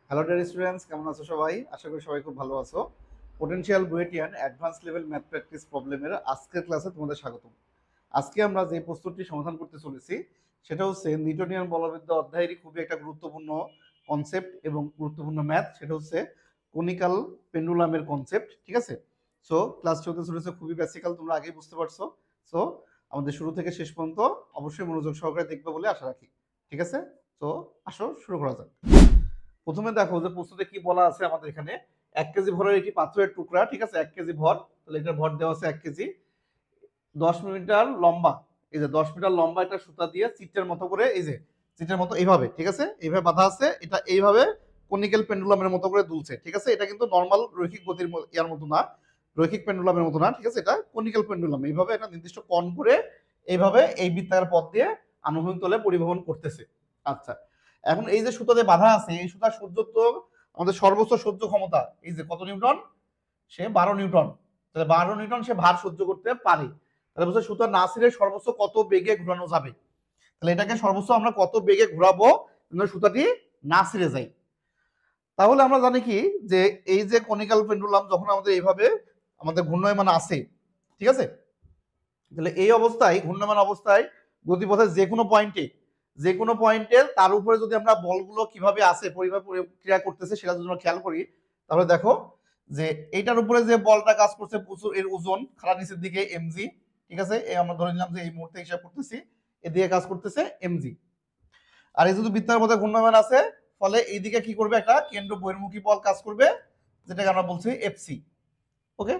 Hello dear students, কেমন আছো সবাই? আশা করি সবাই খুব ভালো আছো। Potential BUETian advance level math practice প্রবলেমের আজকের ক্লাসে তোমাদের স্বাগতম। আজকে আমরা যে প্রশ্নটি সমাধান করতে চলেছি সেটা হচ্ছে নিউটনিয়ান বলবিদ্যা অধ্যায়েরই খুবই একটা গুরুত্বপূর্ণ কনসেপ্ট এবং গুরুত্বপূর্ণ ম্যাথ, সেটা হচ্ছে কনিক্যাল পেন্ডুলামের কনসেপ্ট। ঠিক আছে? সো ক্লাসটি হতে চলেছে খুবই বেসিক্যাল, তোমরা আগেই বুঝতে পারছো। সো আমাদের শুরু থেকে শেষ পর্যন্ত অবশ্যই মনোযোগ সহকারে দেখবে বলে আশা রাখি। ঠিক আছে? তো আসো শুরু করা যাক। প্রথমে দেখো যে প্রশ্নতে কি বলা আছে আমাদের এখানে। 1 কেজি ভরের একটি পাথরের টুকরা, ঠিক আছে, 1 কেজি ভর, তাহলে এটার ভর দেওয়া আছে 1 কেজি। 10 মিটার লম্বা, এই যে 10 মিটার লম্বা একটা সুতা দিয়ে চিত্রের মতো করে, এই যে চিত্রের মতো এইভাবে, ঠিক আছে, এইভাবে বাঁধা আছে। এটা এইভাবে কনিক্যাল পেন্ডুলামের মতো করে দুলছে। ঠিক আছে? এটা কিন্তু নর্মাল রৈখিক গতির ইয়ার মতো না, রৈখিক পেন্ডুলামের মতো না। ঠিক আছে? এটা কনিক্যাল পেন্ডুলাম এইভাবে একটা নির্দিষ্ট কোণ করে এইভাবে এই বৃত্তাকার পথ দিয়ে আনুভূমিক তলে পরিবহন করতেছে। আচ্ছা, এখন এই যে সুতাতে বাঁধা আছে, এই সুতার সহ্যত্ব, আমাদের সর্বোচ্চ সহ্য ক্ষমতা এই যে কত নিউটন, সে 12 নিউটন। তাহলে 12 নিউটন সে ভার সহ্য করতে পারে। তাহলে বলছে সুতার না ছিঁড়ে সর্বোচ্চ কত বেগে ঘোরানো যাবে। তাহলে এটাকে সর্বোচ্চ আমরা কত বেগে ঘোরাবো সুতাটি না ছিঁড়ে যায়। তাহলে আমরা জানি কি যে এই যে কনিক্যাল পেন্ডুলাম যখন আমাদের এইভাবে আমাদের ঘূর্ণায়মান আছে, ঠিক আছে, তাহলে এই অবস্থায় ঘূর্ণায়মান অবস্থায় গতিপথের যে কোনো পয়েন্টে তার উপরে যদি আমরা বলগুলো কিভাবে আছে পরিমাপ ক্রিয়া করতেছে সেটা যদি আমরা খেয়াল করি, তাহলে দেখো যে এইটার উপরে যে বলটা কাজ করছে প্রচুর, এর ওজন খাড়া নিচের দিকে এমজি। ঠিক আছে? এই আমরা ধরে নিলাম যে এই মুহূর্তে হিসাব করতেছি এদিকে কাজ করতেছে এমজি। আর এই যদি বৃত্তাকার পথে ঘূর্ণায়মান আছে, ফলে এইদিকে কি করবে, একটা কেন্দ্র বহির্মুখী বল কাজ করবে, যেটাকে আমরা বলছি এফসি। ওকে,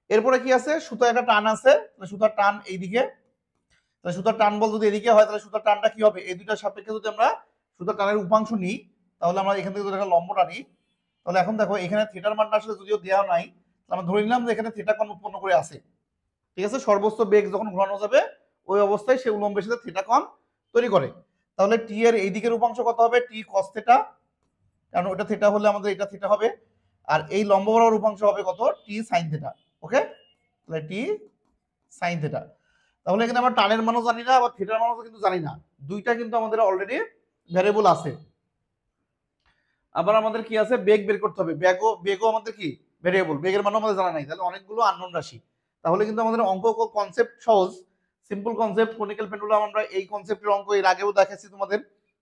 এরপরে কি আছে, সুতা একটা টান আছে, সুতার টান এইদিকে। তাহলে সুতার টান বল যদি এদিকে হয়, তাহলে সুতার টানটা কি হবে, এই দুইটার সাপেক্ষে যদি আমরা সুতার টানের উপাংশ নিই, তাহলে আমরা এখান থেকে যদি একটা লম্ব টানি, তাহলে এখন দেখো এখানে থিটার মানটা আসলে যদিও দেওয়া নাই, আমরা ধরে নিলাম যে এখানে থিটা কোণ উৎপন্ন করে আছে। ঠিক আছে? সর্বোচ্চ বেগ যখন ঘোরানো যাবে ওই অবস্থায় সে উলম্বের সাথে থিটা কোণ তৈরি করে। তাহলে টি এর এই দিকের উপাংশ কত হবে, টি কস থিটা, কারণ ওটা থিটা হলে আমাদের এটা থিটা হবে। আর এই লম্ব বরাবর উপাংশ হবে কত, টি সাইন থিটা। ওকে, তাহলে টি সাইন থিটা। তাহলে এখানে আমরা টানের মানও জানি না, আবার থিটার মানও কিন্তু জানি না, দুইটা কিন্তু আমাদের অলরেডি ভ্যারিয়েবল আছে। আবার আমাদের কি আছে, বেগ বের করতে হবে, বেগও আমাদের কি ভ্যারিয়েবল, বেগের মানও আমাদের জানা নাই, তাহলে অনেকগুলো আননোন রাশি। তাহলে কিন্তু আমাদের অঙ্ক কনসেপ্ট সহজ, সিম্পল কনসেপ্ট। কনিক্যাল পেন্ডুলাম আমরা এই কনসেপ্টের অঙ্ক এর আগেও দেখাচ্ছি তোমাদের,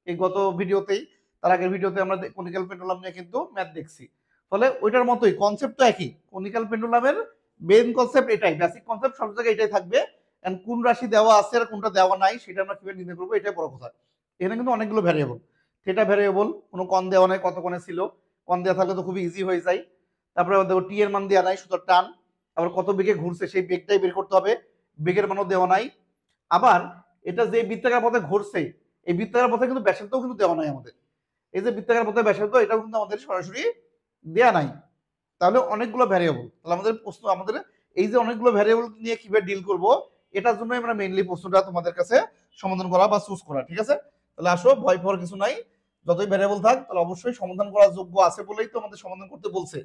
এই গত ভিডিওতেই, তার আগের ভিডিওতে আমরা কনিক্যাল পেন্ডুলাম নিয়ে কিন্তু ম্যাথ দেখছি। ফলে ওইটার মতোই কনসেপ্ট তো একই, কনিক্যাল পেন্ডুলামের মেইন কনসেপ্ট এটাই, বেসিক কনসেপ্ট সব জায়গায় এটাই থাকবে। এন্ড কোন রাশি দেওয়া আছে আর কোনটা দেওয়া নাই সেটা আমরা কিভাবে নির্ণয় করবো, এটাই বড় কথা। এখানে কিন্তু অনেকগুলো ভ্যারিয়েবল, থিটা ভ্যারিয়েবল, কোনো কণ দেওয়া নাই, কত কোণে ছিল, কণ দেওয়া থাকলে তো খুবই ইজি হয়ে যায়। তারপরে দেখো টি এর মান দেওয়া নাই, সুতরাং টান, আবার কত বেগে ঘুরছে সেই বেগটাই বের করতে হবে, বেগের মানও দেওয়া নাই। আবার এটা যে বৃত্তাকার পথে ঘুরছে এই বৃত্তাকার পথে কিন্তু ব্যাসার্ধও কিন্তু দেওয়া নাই আমাদের, এই যে বৃত্তাকার পথে ব্যাসার্ধ এটাও কিন্তু আমাদের সরাসরি দেওয়া নাই। তাহলে অনেকগুলো ভ্যারিয়েবল, তাহলে আমাদের প্রশ্ন, আমাদের এই যে অনেকগুলো ভ্যারিয়েবল নিয়ে কিভাবে ডিল করব, এটার জন্য আমরা মেইনলি প্রশ্নটা তোমাদের কাছে সমাধান করা বা চুজ করা। ঠিক আছে? তাহলে আসো, ভয় পাওয়ার কিছু নাই, যতই ভ্যারিয়েবল থাক তাহলে অবশ্যই সমাধান করার যোগ্য আছে বলেই তো আমাদের সমাধান করতে বলছে।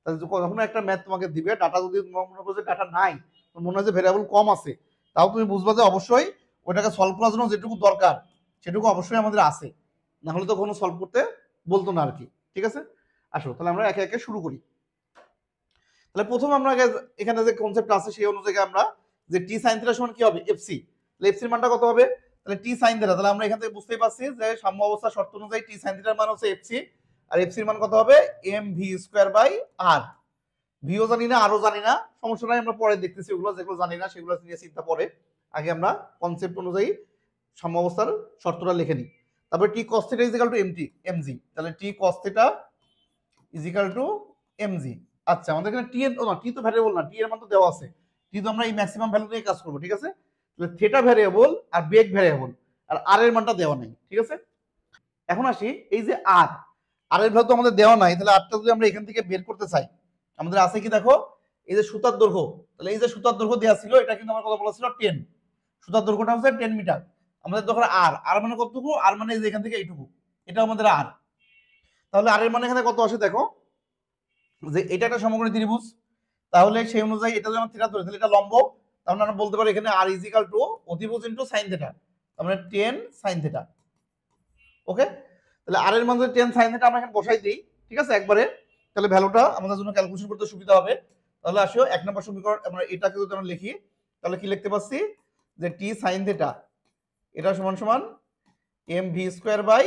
তাহলে কখনো একটা ম্যাথ তোমাকে দিবে, ডাটা যদি মনে করো যে ডাটা নাই, মনে হয় যে ভ্যারিয়েবল কম আছে, তাও তুমি বুঝবা যে অবশ্যই ওইটাকে সলভ করার জন্য যেটুকু দরকার সেটুকু অবশ্যই আমাদের আছে, না হলে তো কোনো সলভ করতে বলতো না আর কি। ঠিক আছে? আসো তাহলে আমরা একে একে শুরু করি। তাহলে প্রথম আমরা এখানে যে কনসেপ্ট আছে সেই অনুযায়ী আমরা যে টি সাইন থিটা সমান কি হবে, এফসি। তাহলে এফসির মানটা কত হবে, তাহলে টি সাইন থিটা, তাহলে আমরা এখান থেকে বুঝতেই পারছি যে সাম্য অবস্থা শর্ত অনুযায়ী টি সাইন থিটার মান হচ্ছে এফসি, আর এফসির মান কত হবে, এম ভি স্কয়ার বাই আর। ভিও জানি না, আরও জানি না, সমস্যা নাই, আমরা পরে দেখতেছি ওগুলো, যেগুলো জানি না সেগুলো নিয়ে চিন্তা পরে, আগে আমরা কনসেপ্ট অনুযায়ী সাম্য অবস্থার শর্তটা লিখে নিই। তারপরে T cos theta equal to mg, তাহলে T cos theta equal to mg. আচ্ছা, আমাদের এখানে টি এর না, টি তো ভ্যারিয়েবল না, টি এর মান তো দেওয়া আছে, টি তো আমরা এই ম্যাক্সিমাম ভ্যালু নিয়ে কাজ করব। ঠিক আছে? তাহলে থিটা ভ্যারিয়েবল আর বেগ ভ্যারিয়েবল, আর আর এর মানটা দেওয়া নাই। ঠিক আছে? এখন আসি, এই যে আর, আর এর ভ্যালু তো আমাদের দেওয়া নাই, তাহলে আরটা যদি আমরা এখান থেকে বের করতে চাই, আমাদের আছে কি দেখো, এই যে সুতার দৈর্ঘ্য, তাহলে এই যে সুতার দৈর্ঘ্য দেওয়া ছিল, এটা কিন্তু আমার কথা বলা ছিল 10, সুতার দৈর্ঘ্যটা হচ্ছে 10 মিটার। আমাদের যখন আর, আর মানে কতটুকু, আর মানে এই যে এখান থেকে এইটুকু, এটা আমাদের আর। তাহলে আর এর মানে এখানে কত আসে দেখো, যে এটা একটা সমকোণী ত্রিভুজ, তাহলে সেই অনুযায়ী এটা যদি আমরা থিটা ধরি তাহলে এটা লম্ব, তাহলে আমরা বলতে পারি এখানে আর ইজিক্যাল টু অতিভুজ ইনটু সাইন থিটা, তার মানে 10 সাইন থিটা। ওকে, তাহলে আর এর মান যদি 10 sin থিটা আমরা এখানে বসাই দিই, ঠিক আছে একবারে, তাহলে ভ্যালুটা আমাদের জন্য ক্যালকুলেশন করতে সুবিধা হবে। তাহলে আসো 1 নম্বর সমীকরণ আমরা এটাকে যদি আমরা লিখি তাহলে কি লিখতে পাচ্ছি যে t sin থিটা এটা সমান সমান mv square by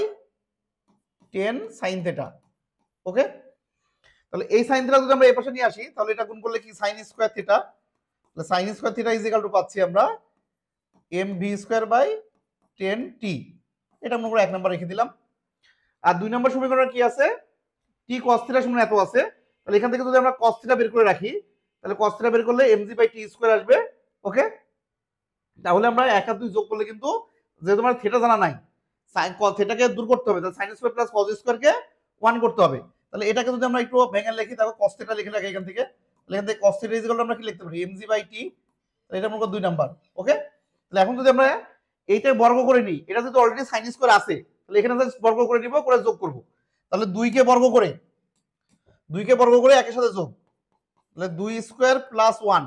10 sin theta. Okay, তাহলে এই sin থিটা যদি আমরা এই পাশে নিয়ে আসি তাহলে এটা গুণ করলে কি sin স্কয়ার থিটা, তাহলে sin square theta is equal two পাচ্ছি আমরা mv স্কয়ার বাই 10t। এটা আমরা 1 নম্বর রেখে দিলাম। আর 2 নম্বর সমীকরণ কি আছে, t cos থিটা সমান এত আছে, তাহলে এখান থেকে যদি আমরা cos থিটা বের করে রাখি তাহলে cos থিটা বের করলে mg বাই t স্কয়ার আসবে। ওকে, তাহলে আমরা 1 আর 2 যোগ করলে কিন্তু যে তোমার থিটা জানা নাই, sin cos থিটাকে দূর করতে হবে, তাহলে sin square plus cos square কে 1 করতে হবে। তাহলে এটাকে যদি আমরা একটু ভেঙে লিখি তাহলে cos থিটা লিখে রাখি এখান থেকে, তাহলে এখান থেকে cos theta is equal two আমরা কি লিখতে পারি mg বাই t, তাহলে এটা মনে করো 2 নাম্বার। ওকে, তাহলে এখন যদি আমরা এইটা বর্গ করে নিই, এটা যদি অলরেডি sin স্কয়ার আছে তাহলে এখানে জাস্ট বর্গ করে নিব, করে যোগ করব। তাহলে 2 কে বর্গ করে একের সাথে যোগ, তাহলে 2 স্কয়ার প্লাস 1,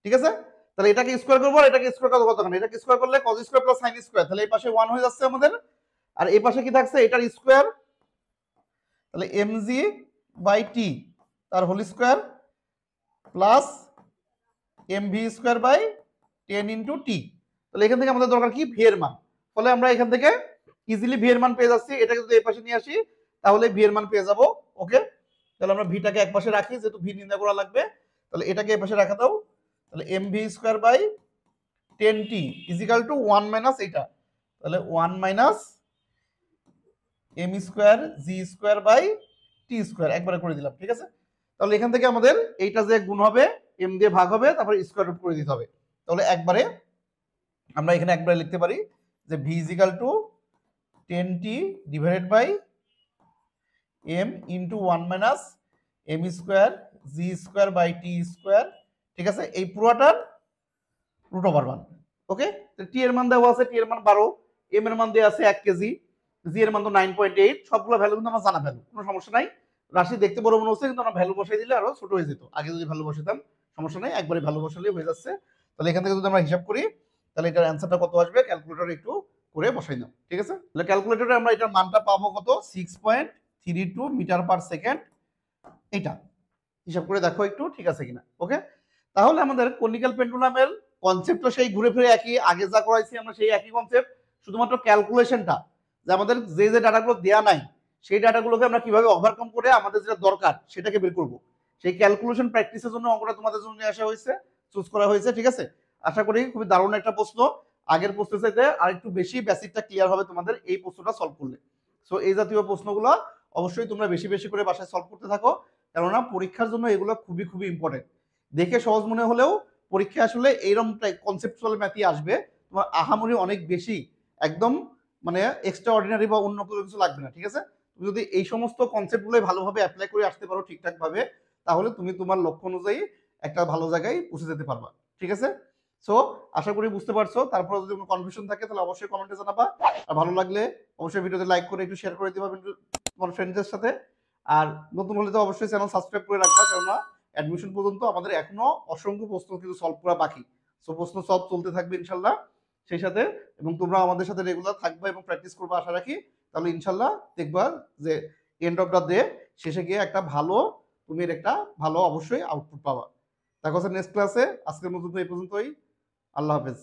ঠিক আছে। তাহলে এটাকে স্কয়ার করব আর এটাকে স্কয়ার করব কতখানি, এটাকে স্কয়ার করলে cos square plus sin square, তাহলে এই পাশে 1 হয়ে যাচ্ছে আমাদের, আর এই পাশে কি থাকছে এটার স্কয়ার, তাহলে mg বাই t তার whole square plus mv square by 10 into t। তাহলে এখান থেকে আমাদের দরকার কি v এর মান, ফলে আমরা এখান থেকে ইজিলি v এর মান পেয়ে যাচ্ছি। এটাকে যদি এই পাশে নিয়ে আসি তাহলে v এর মান পেয়ে যাব। ওকে, তাহলে আমরা ভিটাকে এক পাশে রাখি যেহেতু v নির্ণয় করা লাগবে, তাহলে এটাকে এই পাশে রাখা দাও, তাহলে mv square by 10t is equal to 1 minus এটা, তাহলে 1 minus m square g square by t square একবারে করে দিলাম, ঠিক আছে। তাহলে এখান থেকে আমাদের এইটা যে গুণ হবে m দিয়ে ভাগ হবে তারপর স্কয়ার রুট করে দিতে হবে। তাহলে একবারে আমরা এখানে একবারে লিখতে পারি যে v is equal to 10t divided by m into 1 minus m square g square by t square, ঠিক আছে, এই পুরোটার রুট ওভার 1। ওকে, t এর মান দেওয়া আছে, t এর মান 12, m এর মান দেওয়া আছে 1 কেজি, g এর মান তো 9.8, সবগুলো ভ্যালু কিন্তু আমরা জানা ভ্যালু, কোনো সমস্যা নাই। রাশি দেখতে বড় মনে হচ্ছে কিন্তু আমরা ভ্যালু বসাই দিলে আরো ছোট হয়ে যেত, আগে যদি ভ্যালু বসাতাম সমস্যা নাই, একবারে ভ্যালু বসালেই হয়ে যাচ্ছে। তাহলে এখান থেকে যদি আমরা হিসাব করি তাহলে এটার অ্যানসারটা কত আসবে, ক্যালকুলেটরে একটু করে বসাই নাও, ঠিক আছে। তাহলে ক্যালকুলেটরে আমরা এটার মানটা পাবো কত, 6.32 মিটার পার সেকেন্ড। এটা হিসাব করে দেখো একটু ঠিক আছে কিনা। ওকে, তাহলে আমাদের কনিক্যাল পেন্ডুলামের কনসেপ্ট তো সেই ঘুরে ফিরে একই, আগে যা করাইছি আমরা সেই একই কনসেপ্ট, শুধুমাত্র ক্যালকুলেশনটা যে আমাদের যে ডাটাগুলো দেয়া নাই সেই ডাটাগুলোকে আমরা কিভাবে ওভারকাম করে আমাদের যেটা দরকার সেটাকে বের করব, সেই ক্যালকুলেশন প্র্যাকটিসের জন্য অঙ্কটা তোমাদের জন্য নিয়ে আসা হয়েছে, চুজ করা হয়েছে, ঠিক আছে। আশা করি খুবই দারুণ একটা প্রশ্ন, আগের প্রশ্নের চাইতে আরেকটু বেশি বেসিকটা ক্লিয়ার হবে তোমাদের এই প্রশ্নটা সলভ করলে। সো এই জাতীয় প্রশ্নগুলো অবশ্যই তোমরা বেশি বেশি করে বাসায় সলভ করতে থাকো, কেননা পরীক্ষার জন্য এগুলো খুবই খুবই ইম্পর্টেন্ট। দেখে সহজ মনে হলেও পরীক্ষা আসলে এইরকম কনসেপচুয়াল ম্যাথই আসবে, তোমার আহামরি অনেক বেশি একদম মানে এক্সট্রা অর্ডিনারি বা অন্য কিছু লাগবে না, ঠিক আছে। তুমি যদি এই সমস্ত কনসেপ্টগুলোই ভালোভাবে অ্যাপ্লাই করে আসতে পারো ঠিকঠাক ভাবে, তাহলে তুমি তোমার লক্ষ্য অনুযায়ী একটা ভালো জায়গায় পৌঁছে যেতে পারবা, ঠিক আছে। সো আশা করি বুঝতে পারছো, তারপর যদি কোনো কনফিউশন থাকে তাহলে অবশ্যই কমেন্টে জানাবা, আর ভালো লাগলে অবশ্যই ভিডিওতে লাইক করে একটু শেয়ার করে দিবা তোমার ফ্রেন্ডদের সাথে, আর নতুন হলে তো অবশ্যই চ্যানেল সাবস্ক্রাইব করে রাখবা, কেননা অ্যাডমিশন পর্যন্ত আমাদের এখনো অসংখ্য প্রশ্ন কিন্তু সলভ করা বাকি। সো প্রশ্ন সলভ চলতে থাকবে ইনশাল্লাহ সেই সাথে, এবং তোমরা আমাদের সাথে রেগুলার থাকবে এবং প্র্যাকটিস করবে আশা রাখি, তাহলে ইনশাল্লাহ দেখবা যে এন্ড অফ দ্য ডে শেষে গিয়ে একটা ভালো তুমি একটা ভালো অবশ্যই আউটপুট পাবা। দেখা হচ্ছে নেক্সট ক্লাসে, আজকের মতো এই পর্যন্তই, আল্লাহ হাফেজ।